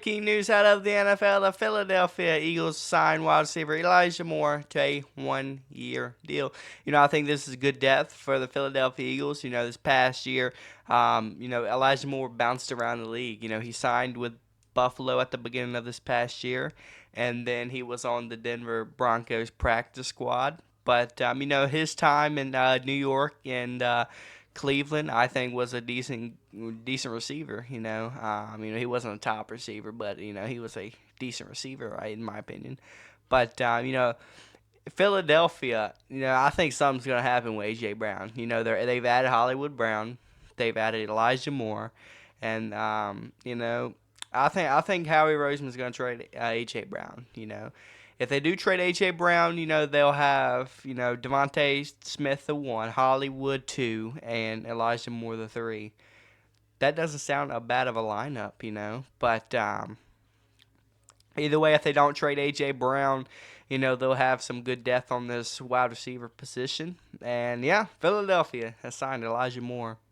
Key news out of the NFL: the Philadelphia Eagles signed wide receiver Elijah Moore to a 1-year deal. I think this is good depth for the Philadelphia Eagles. This past year, Elijah Moore bounced around the league. He signed with Buffalo at the beginning of this past year, and then he was on the Denver Broncos practice squad. But his time in New York and Cleveland, I think, was a decent receiver. He wasn't a top receiver, but he was a decent receiver, right, in my opinion. But Philadelphia, I think something's gonna happen with AJ Brown. They've added Hollywood Brown, they've added Elijah Moore, and I think Howie Roseman's gonna trade AJ Brown. If they do trade AJ Brown, they'll have Devontae Smith the one, Hollywood two, and Elijah Moore the three. That doesn't sound a bad of a lineup, But either way, if they don't trade AJ Brown, they'll have some good depth on this wide receiver position. And yeah, Philadelphia has signed Elijah Moore.